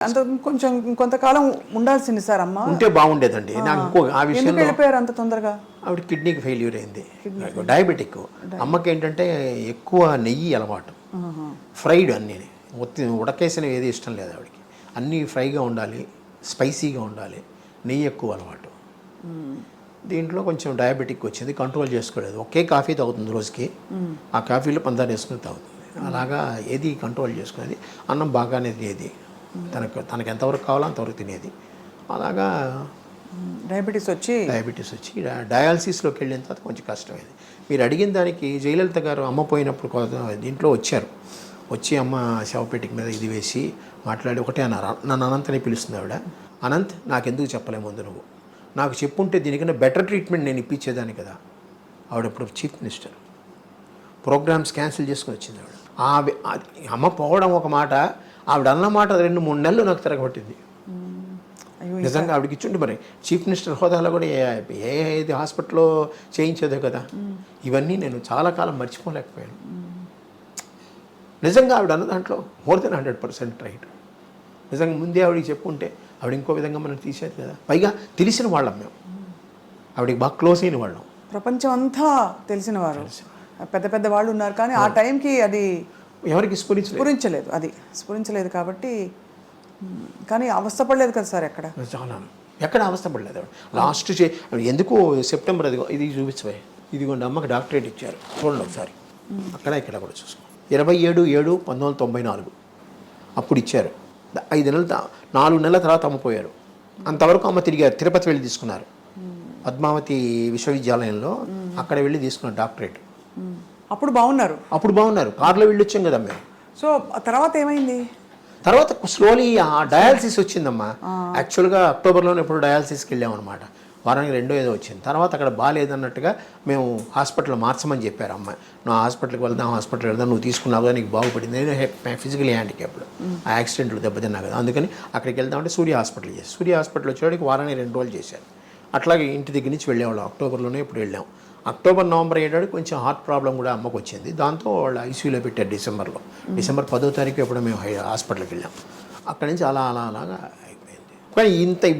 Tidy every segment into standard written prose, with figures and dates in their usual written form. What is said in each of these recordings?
అంత కొంచెం కొంతకాలం ఉండాల్సింది సార్ అమ్మ. ఉంటే బాగుండేదండి. నాకు ఇంకో ఆ విషయంలో వెళ్ళిపోయారు అంత తొందరగా. ఆవిడ కిడ్నీకి ఫెయిల్యూర్ అయింది, డయాబెటిక్. అమ్మకి ఏంటంటే ఎక్కువ నెయ్యి అలవాటు, ఫ్రైడ్ అన్నీ ఉడకేసినవి ఏది ఇష్టం లేదు ఆవిడకి. అన్నీ ఫ్రైగా ఉండాలి, స్పైసీగా ఉండాలి, నెయ్యి ఎక్కువ అలవాటు. దీంట్లో కొంచెం డయాబెటిక్ వచ్చింది, కంట్రోల్ చేసుకోలేదు. ఒకే కాఫీ తాగుతుంది రోజుకి, ఆ కాఫీలో పందారు వేసుకుని తాగుతుంది. అలాగా ఏది కంట్రోల్ చేసుకునేది. అన్నం బాగానే తినేది, తనకు ఎంతవరకు కావాలో అంతవరకు తినేది. అలాగా డయాబెటీస్ వచ్చి డయాలసిస్లోకి వెళ్ళిన తర్వాత కొంచెం కష్టమైంది. మీరు అడిగిన దానికి జయలలిత గారు అమ్మ పోయినప్పుడు దీంట్లో వచ్చారు. వచ్చి అమ్మ శవపేటిక మీద ఇది వేసి మాట్లాడి ఒకటే అన్నారు. నన్ను అనంత్ అని పిలుస్తుంది ఆవిడ. అనంత్, నాకెందుకు చెప్పలే ముందు నువ్వు? నాకు చెప్పుంటే దీనికన్నా బెటర్ ట్రీట్మెంట్ నేను ఇప్పించేదాన్ని కదా. ఆవిడప్పుడు చీఫ్ మినిస్టర్, ప్రోగ్రామ్స్ క్యాన్సిల్ చేసుకుని వచ్చింది ఆవిడ. అమ్మ పోవడం ఒక మాట, ఆవిడ అన్న మాట 2-3 నెలలు నాకు తిరగబట్టింది. నిజంగా ఆవిడకి ఇచ్చుంటే మరి చీఫ్ మినిస్టర్ హోదాలో కూడా ఏది హాస్పిటల్లో చేయించేదే కదా. ఇవన్నీ నేను చాలా కాలం మర్చిపోలేకపోయాను. నిజంగా ఆవిడ అన్న దాంట్లో మోర్ దెన్ 100% రైట్. నిజంగా ముందే ఆవిడకి చెప్పుంటే ఆవిడ ఇంకో విధంగా మనం తీసేది కదా. పైగా తెలిసిన వాళ్ళం మేము, ఆవిడకి బాగా క్లోజ్ అయిన వాళ్ళం. ప్రపంచం అంతా తెలిసిన వారు, పెద్ద పెద్ద వాళ్ళు ఉన్నారు. కానీ ఆ టైంకి అది ఎవరికి స్ఫురించలేదు కాబట్టి. కానీ అవస్థపడలేదు కదా సార్ ఎక్కడ? చాలా ఎక్కడ అవస్థపడలేదు. లాస్ట్ ఎందుకు సెప్టెంబర్ ఇది చూపించబోయే, ఇదిగోండి అమ్మకి డాక్టరేట్ ఇచ్చారు, చూడండి ఒకసారి. అక్కడ ఇక్కడ కూడా చూసుకో, 27/7/1994 అప్పుడు ఇచ్చారు. 5 నెలలు 4 నెలల తర్వాత అమ్మపోయారు. అంతవరకు అమ్మ తిరిగారు, తిరుపతి వెళ్ళి తీసుకున్నారు, పద్మావతి విశ్వవిద్యాలయంలో అక్కడ వెళ్ళి తీసుకున్నారు డాక్టరేట్. అప్పుడు బాగున్నారు, కారులో వెళ్ళి వచ్చాం కదా మేము. సో తర్వాత ఏమైంది? తర్వాత స్లోలీ డయాలసిస్ వచ్చిందమ్మా. యాక్చువల్గా అక్టోబర్లోనే ఎప్పుడు డయాలసిస్కి వెళ్ళామన్నమాట. వారానికి 2 ఏదో వచ్చింది. తర్వాత అక్కడ బాగాలేదన్నట్టుగా మేము హాస్పిటల్ మార్చమని చెప్పారు అమ్మాయి. నువ్వు హాస్పిటల్కి వెళ్దాం, నువ్వు తీసుకున్నావు కదా, నీకు బాగుపడింది. నేను ఫిజికలీ హ్యాండిక్యాప్డ్, ఆ యాక్సిడెంట్లు దెబ్బతిన్నా కదా, అందుకని అక్కడికి వెళ్దామంటే సూర్య హాస్పిటల్ వచ్చేవాడికి వారానికి 2 రోజులు చేశారు. అట్లాగే ఇంటి దగ్గర నుంచి వెళ్ళేవాళ్ళం. అక్టోబర్లోనే ఇప్పుడు వెళ్ళాం. అక్టోబర్ నవంబర్ అయ్యేటాడు కొంచెం హార్ట్ ప్రాబ్లం కూడా అమ్మకు వచ్చింది. దాంతో వాళ్ళు ఐసీయూలో పెట్టారు డిసెంబర్ 10వ తారీఖు ఎప్పుడు మేము హాస్పిటల్కి వెళ్ళాం. అక్కడి నుంచి అలాగా అయిపోయింది. కానీ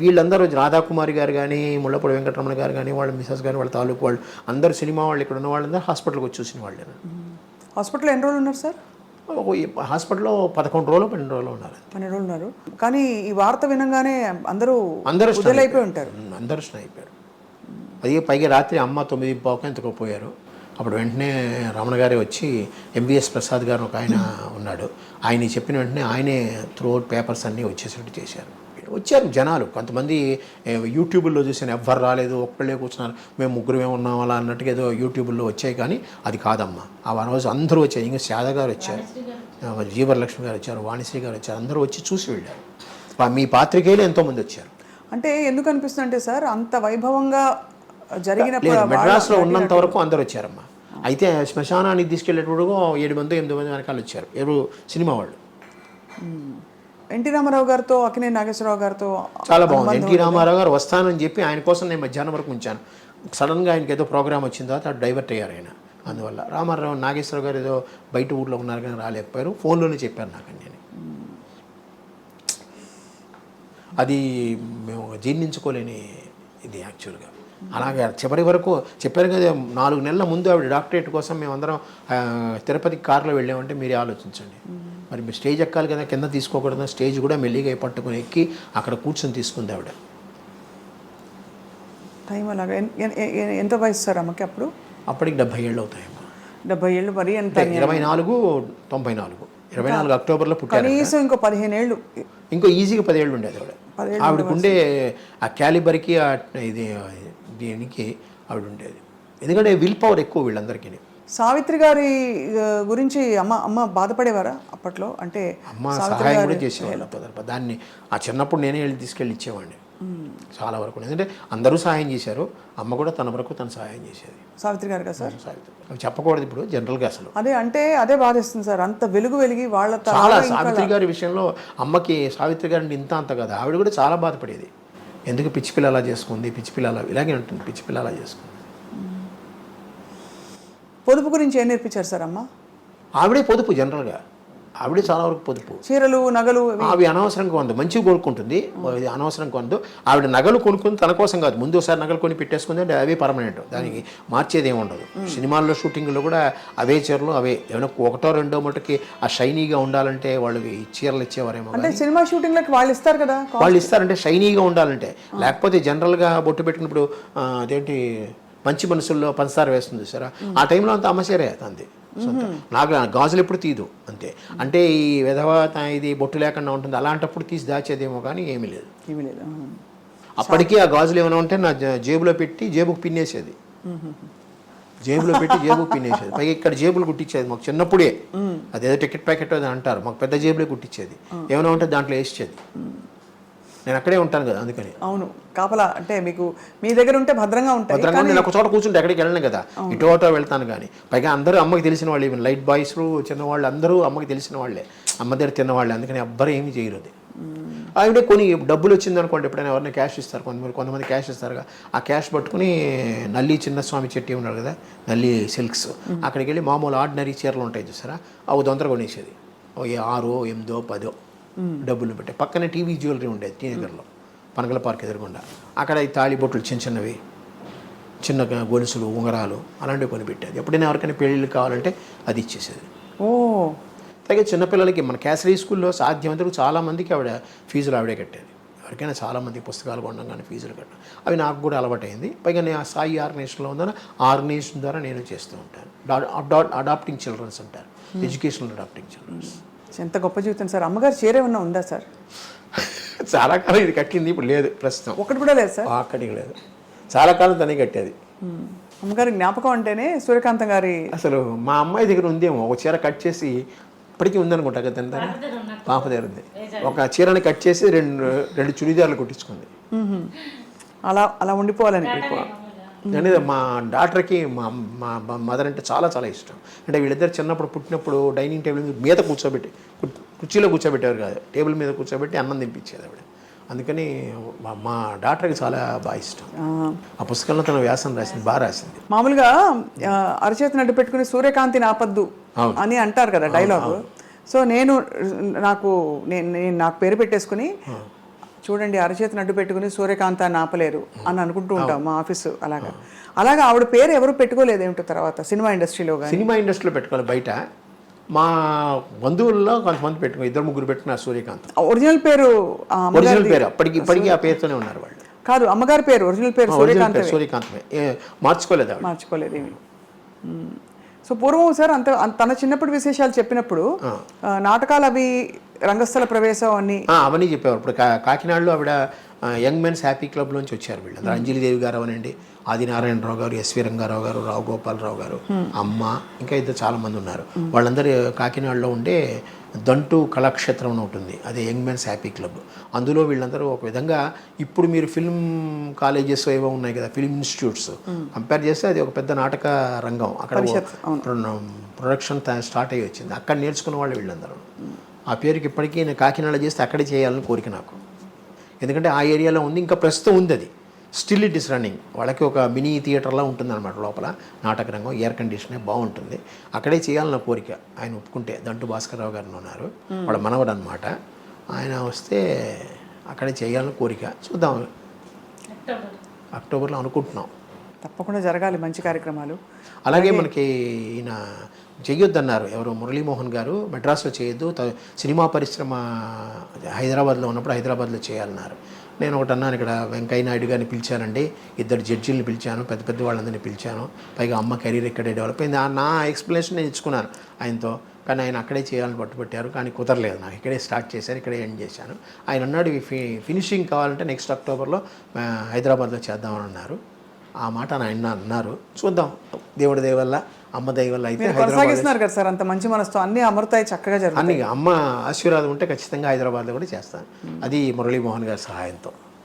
వీళ్ళందరూ రాధాకుమారి గారు కానీ, ముళ్ళపూడి వెంకటరమణ గారు కానీ, వాళ్ళ మిసెస్ గారు, వాళ్ళ తాలూకు వాళ్ళు అందరూ, సినిమా వాళ్ళు ఇక్కడ ఉన్న వాళ్ళందరూ హాస్పిటల్కి వచ్చి చూసిన వాళ్ళే. హాస్పిటల్లో ఎన్ని రోజులు ఉన్నారు సార్? హాస్పిటల్లో 11 రోజులు 12 రోజులు ఉన్నారు. 12 రోజులు ఉన్నారు. కానీ ఈ వార్త వినగానే అందరూ అయిపోయి ఉంటారు. అందరూ అయిపోయారు. అది పైగా రాత్రి అమ్మ 9:15 ఎంతకో పోయారు. అప్పుడు వెంటనే రమణ గారే వచ్చి, ఎంవిఎస్ ప్రసాద్ గారు ఒక ఆయన ఉన్నాడు, ఆయన చెప్పిన వెంటనే ఆయనే త్రూఅవుట్ పేపర్స్ అన్నీ వచ్చేసినట్టు చేశారు. వచ్చారు జనాలు. కొంతమంది యూట్యూబ్లో చూసాను, ఎవ్వరు రాలేదు, ఒక్కళ్ళే కూర్చున్నారు, మేము 3 ఉన్నాం అలా అన్నట్టుగా ఏదో యూట్యూబ్లో వచ్చాయి. కానీ అది కాదమ్మా. ఆ రోజు అందరూ వచ్చారు. ఇంకా శారద గారు వచ్చారు, జీవరలక్ష్మి గారు వచ్చారు, వాణిశ్రీ గారు వచ్చారు. అందరూ వచ్చి చూసి వెళ్ళారు. మీ పాత్రికేయులు ఎంతోమంది వచ్చారు. అంటే ఎందుకు అనిపిస్తుంది అంటే సార్, అంత వైభవంగా జరిగినప్పుడు మెడ్రాస్లో ఉన్నంత వరకు అందరూ వచ్చారమ్మా. అయితే శ్మశానానికి తీసుకెళ్ళేటప్పుడు 7-8 మంది వెనకాల వచ్చారు, ఎవరు సినిమా వాళ్ళు. ఎన్టీ రామారావు గారితో, అక్కినేని నాగేశ్వరరావు గారితో చాలా బాగుంది. ఎన్టీ రామారావు గారు వస్తానని చెప్పి ఆయన కోసం నేను మధ్యాహ్నం వరకు ఉంచాను. సడన్గా ఆయనకి ఏదో ప్రోగ్రామ్ వచ్చిన తర్వాత అటు డైవర్ట్ అయ్యారు ఆయన. అందువల్ల రామారావు, నాగేశ్వరరావు గారు ఏదో బయట ఊళ్ళో ఉన్నారు కానీ రాలేకపోయారు. ఫోన్లోనే చెప్పారు నాకు. నేను అది మేము జీర్ణించుకోలేని ఇది యాక్చువల్గా. అలాగే చివరి వరకు చెప్పారు కదా, 4 నెలల ముందు ఆవిడ డాక్టరేట్ కోసం మేమందరం తిరుపతికి కారులో వెళ్ళామంటే మీరే ఆలోచించండి. మరి మీరు స్టేజ్ ఎక్కాలి కదా, కింద తీసుకోకూడదు. స్టేజ్ కూడా మెల్లిగా పట్టుకుని ఎక్కి అక్కడ కూర్చొని తీసుకుంది ఆవిడ. టైం అలాగా. ఎంత వయసు సార్ అమ్మకి అప్పుడు? అప్పటికి 70 ఏళ్ళు అవుతాయమ్మా. 70 ఏళ్ళు మరి ఎంత? 24 అక్టోబర్లో పుట్టారు. కనీసం ఇంకో 15 ఏళ్ళు, ఇంకో ఈజీగా 10 ఏళ్ళు ఉండేది ఆవిడ. ఆవిడకుండే ఆ క్యాలిబర్కి ఇది దీనికి ఆవిడ ఉండేది. ఎందుకంటే విల్ పవర్ ఎక్కువ వీళ్ళందరికీ. సావిత్రి గారి గురించి అమ్మ బాధపడేవారా అప్పట్లో? అంటే అమ్మ సహాయం కూడా చేసేవాళ్ళు. దాన్ని ఆ చిన్నప్పుడు నేనే వెళ్ళి తీసుకెళ్ళి ఇచ్చేవాడిని చాలా వరకు. ఎందుకంటే అందరూ సహాయం చేశారు, అమ్మ కూడా తన వరకు తను సహాయం చేసేది. సావిత్రి గారు కదా సార్? సావిత్రి అవి చెప్పకూడదు ఇప్పుడు జనరల్గా అసలు. అదే బాధేస్తుంది సార్, అంత వెలిగి వాళ్ళ చాలా. సావిత్రి గారి విషయంలో అమ్మకి సావిత్రి గారిని అంత కదా, ఆవిడ కూడా చాలా బాధపడేది. ఎందుకు పిచ్చి పిల్ల అలా చేసుకుంది, పిచ్చి పిల్ల అలా ఇలాగే ఉంటుంది, పిచ్చి పిల్ల అలా చేసుకుంది. పొదుపు గురించి ఏం నేర్పించారు సార్ అమ్మ? ఆవిడే పొదుపు జనరల్గా. ఆవిడ చాలా వరకు పొదుపు. చీరలు నగలు అవి అనవసరంగా కొందు, మంచిగా కొనుక్కుంటుంది, ఇది అనవసరంగా కొందు. ఆవిడ నగలు కొనుక్కుంది తన కోసం కాదు, ముందు ఒకసారి నగలు కొని పెట్టేసుకుంది అంటే అవే పర్మనెంట్, దానికి మార్చేది ఏమి ఉండదు. సినిమాల్లో షూటింగ్లో కూడా అవే చీరలు అవే, ఏమైనా ఒకటో రెండో మటుకి ఆ షైనీగా ఉండాలంటే వాళ్ళు ఈ చీరలు ఇచ్చేవారేమో. అంటే సినిమా షూటింగ్లకి వాళ్ళు ఇస్తారు కదా, వాళ్ళు ఇస్తారంటే షైనీగా ఉండాలంటే. లేకపోతే జనరల్గా బొట్టు పెట్టినప్పుడు అదేంటి మంచి మనసుల్లో పంచదార వేస్తుంది సరే, ఆ టైంలో అంత అమ్మచీరే అంతే. నాకు గాజులు ఎప్పుడు తీదు అంతే. అంటే ఈ విధవ ఇది బొట్టు లేకుండా ఉంటుంది, అలాంటప్పుడు తీసి దాచేదేమో కానీ ఏమీ లేదు. అప్పటికీ ఆ గాజులు ఏమైనా ఉంటే నా జేబులో పెట్టి జేబుకు పిన్నేసేది, జేబులో పెట్టి జేబుకు పిన్నేసేది. పైగా ఇక్కడ జేబులు కుట్టించేది మాకు చిన్నప్పుడే, అదేదో టికెట్ ప్యాకెట్ అది అంటారు, మాకు పెద్ద జేబులే కుట్టించేది. ఏమైనా ఉంటే దాంట్లో వేసేది. నేను అక్కడే ఉంటాను కదా అందుకని. అవును, కాపలా అంటే మీకు మీ దగ్గర ఉంటే భద్రంగా ఉంటాయి. భద్రంగా నేను ఒక చోట కూర్చుంటే ఎక్కడికి వెళ్ళను కదా, ఇటు అటో వెళ్తాను. కానీ పైగా అందరూ అమ్మకి తెలిసిన వాళ్ళు, ఈవెన్ లైట్ బాయ్స్ చిన్నవాళ్ళు అందరూ అమ్మకి తెలిసిన వాళ్ళే, అమ్మ దగ్గర తిన్నవాళ్ళే. అందుకని ఎవ్వరు ఏమీ చేయరు. అది ఆవిడే కొన్ని డబ్బులు వచ్చింది అనుకోండి, ఎప్పుడైనా ఎవరైనా క్యాష్ ఇస్తారు, కొంతమంది క్యాష్ ఇస్తారుగా, ఆ క్యాష్ పట్టుకుని నల్లి చిన్నస్వామి చెట్టి ఉన్నారు కదా, నల్లి సిల్క్స్, అక్కడికి వెళ్ళి మామూలు ఆర్డినరీ చీరలు ఉంటాయి చూసారా, అవి తొందరగా కొనేసేది. 6, 8, 10 డబ్బులు పెట్టి. పక్కనే టీవీ జ్యువెలరీ ఉండేది టీ నగర్లో, పనగల పార్క్ ఎదురుగుండా. అక్కడ ఈ తాళి బొట్టులు చిన్నవి, చిన్న గొలుసులు, ఉంగరాలు అలాంటివి కొని పెట్టేది. ఎప్పుడైనా ఎవరికైనా పెళ్ళిళ్ళు కావాలంటే అది ఇచ్చేసేది. అలాగే చిన్నపిల్లలకి మన క్యాసరీ స్కూల్లో సాధ్యమంతకు చాలామందికి ఆవిడ ఫీజులు ఆవిడే కట్టేది. ఎవరికైనా చాలామంది పుస్తకాలు కొనడం కానీ ఫీజులు కట్టడం అవి నాకు కూడా అలవాటైంది. పైగా నేను ఆ సాయి ఆర్గనైజేషన్లో ఉందని ఆర్గనైజేషన్ ద్వారా నేను చేస్తూ ఉంటాను. అడాప్టింగ్ చిల్డ్రన్స్ అంటారు, ఎడ్యుకేషనల్ అడాప్టింగ్ చిల్డ్రన్స్. ఎంత గొప్ప జీవితం సార్. అమ్మగారు చీర ఏమన్నా ఉందా సార్? చాలా కాలం ఇది కట్టింది, ఇప్పుడు లేదు ప్రస్తుతం. ఒకటి కూడా లేదు సార్? అక్కడికి లేదు, చాలా కాలం తనే కట్టేది. అమ్మగారి జ్ఞాపకం అంటేనే సూర్యకాంతం గారి. అసలు మా అమ్మాయి దగ్గర ఉందేమో ఒక చీర కట్ చేసి, ఇప్పటికీ ఉందనుకుంటా కదా తన పాప దగ్గర ఉంది. ఒక చీరని కట్ చేసి రెండు చుడిదార్లు కుట్టించుకుంది. అలా అలా ఉండిపోవాలని. అంటే మా డాక్టర్కి మా మదర్ అంటే చాలా చాలా ఇష్టం. అంటే వీళ్ళిద్దరు చిన్నప్పుడు పుట్టినప్పుడు డైనింగ్ టేబుల్ మీద కూర్చోబెట్టి, కుర్చీలో కూర్చోబెట్టేవారు కాదు, టేబుల్ మీద కూర్చోబెట్టి అన్నం తినిపించేది ఆవిడ. అందుకని మా డాక్టర్కి చాలా బాగా ఇష్టం. ఆ పుస్తకంలో తన వ్యాసం రాసింది, బాగా రాసింది. మామూలుగా అరచేతి నడ్డు పెట్టుకుని సూర్యకాంతిని ఆపద్దు అని అంటారు కదా డైలాగ్. సో నాకు పేరు పెట్టేసుకుని, చూడండి అరచేతి నడ్డు పెట్టుకుని సూర్యకాంతాన్ని ఆపలేరు అని అనుకుంటూ ఉంటాం మా ఆఫీసు. అలాగా ఆవిడ పేరు ఎవరు పెట్టుకోలేదు ఏమిటో తర్వాత సినిమా ఇండస్ట్రీలో. సినిమా ఇండస్ట్రీలో పెట్టుకోవాలి, బయట మా బంధువుల్లో కొంతమంది పెట్టుకో, 2-3 పెట్టుకున్నారు సూర్యకాంత్. ఒరిజినల్ పేరు ఇప్పటికీ ఆ పేరుతోనే ఉన్నారు వాళ్ళు. కాదు, అమ్మగారి పేరు ఒరిజినల్ పేరు సూర్యకాంతమే, మార్చుకోలేదు ఏమి. సో పూర్వం సార్ తన చిన్నప్పుడు విశేషాలు చెప్పినప్పుడు నాటకాలు అవి రంగస్థల ప్రవేశం అవన్నీ చెప్పేవారు. ఇప్పుడు కాకినాడలో ఆవిడ యంగ్ మెన్స్ హ్యాపీ క్లబ్ నుంచి వచ్చారు వీళ్ళు. అంజలిదేవి గారు అవనండి, ఆదినారాయణరావు గారు, ఎస్వి రంగారావు గారు, రావు గోపాలరావు గారు, అమ్మ, ఇంకా ఇద్దరు చాలామంది ఉన్నారు. వాళ్ళందరూ కాకినాడలో ఉండే దంటు కళాక్షేత్రం అని ఉంటుంది, అదే యంగ్ మెన్స్ హ్యాపీ క్లబ్. అందులో వీళ్ళందరూ ఒక విధంగా, ఇప్పుడు మీరు ఫిల్మ్ కాలేజెస్ ఏవో ఉన్నాయి కదా, ఫిల్మ్ ఇన్స్టిట్యూట్స్, కంపేర్ చేస్తే అది ఒక పెద్ద నాటక రంగం. అక్కడ ప్రొడక్షన్ స్టార్ట్ అయ్యి వచ్చింది, అక్కడ నేర్చుకున్న వాళ్ళు వీళ్ళందరూ. ఆ పేరుకి ఇప్పటికీ నేను కాకినాడ చేస్తే అక్కడే చేయాలని కోరిక నాకు, ఎందుకంటే ఆ ఏరియాలో ఉంది, ఇంకా ప్రస్తుతం ఉంది అది, స్టిల్ ఇట్ ఇస్ రన్నింగ్. వాళ్ళకి ఒక మినీ థియేటర్లా ఉంటుంది అనమాట లోపల, నాటక రంగం, ఎయిర్ కండిషనే బాగుంటుంది, అక్కడే చేయాలన్న కోరిక. ఆయన ఒప్పుకుంటే, దంటు భాస్కర్రావు గారు ఉన్నారు, వాళ్ళ మనవడు అనమాట, ఆయన వస్తే అక్కడే చేయాలని కోరిక. చూద్దాం, అక్టోబర్లో అనుకుంటున్నాం. తప్పకుండా జరగాలి మంచి కార్యక్రమాలు. అలాగే మనకి ఈయన చెయ్యొద్దన్నారు ఎవరు, మురళీమోహన్ గారు, మెడ్రాస్లో చేయొద్దు, సినిమా పరిశ్రమ హైదరాబాద్లో ఉన్నప్పుడు హైదరాబాద్లో చేయాలన్నారు. నేను ఒకటి అన్నాను, ఇక్కడ వెంకయ్య నాయుడు గారిని పిలిచానండి, 2 జడ్జీలను పిలిచాను, పెద్ద వాళ్ళందరినీ పిలిచాను, పైగా అమ్మ కెరీర్ ఇక్కడే డెవలప్ అయింది. నా ఎక్స్ప్లెనేషన్ నేను ఇచ్చుకున్నాను ఆయనతో, కానీ ఆయన అక్కడే చేయాలని పట్టుబట్టారు, కానీ కుదరలేదు. నాకు ఇక్కడే స్టార్ట్ చేశాను, ఇక్కడే ఎండ్ చేశాను. ఆయన అన్నాడు, ఫినిషింగ్ కావాలంటే నెక్స్ట్ అక్టోబర్లో హైదరాబాద్లో చేద్దామని అన్నారు. ఆ మాట ఆయన అన్నారు, చూద్దాం, దేవుడి దయ వల్ల, అమ్మ దయ వల్ల అయితే కొనసాగిస్తున్నారు కదా సార్, అంత మంచి మనసుతో అన్ని అమృతాయి చక్కగా జరుగుతాయి. అన్ని అమ్మ ఆశీర్వాదం ఉంటే ఖచ్చితంగా హైదరాబాద్లో కూడా చేస్తాను, అది మురళీమోహన్ గారి సహాయంతో.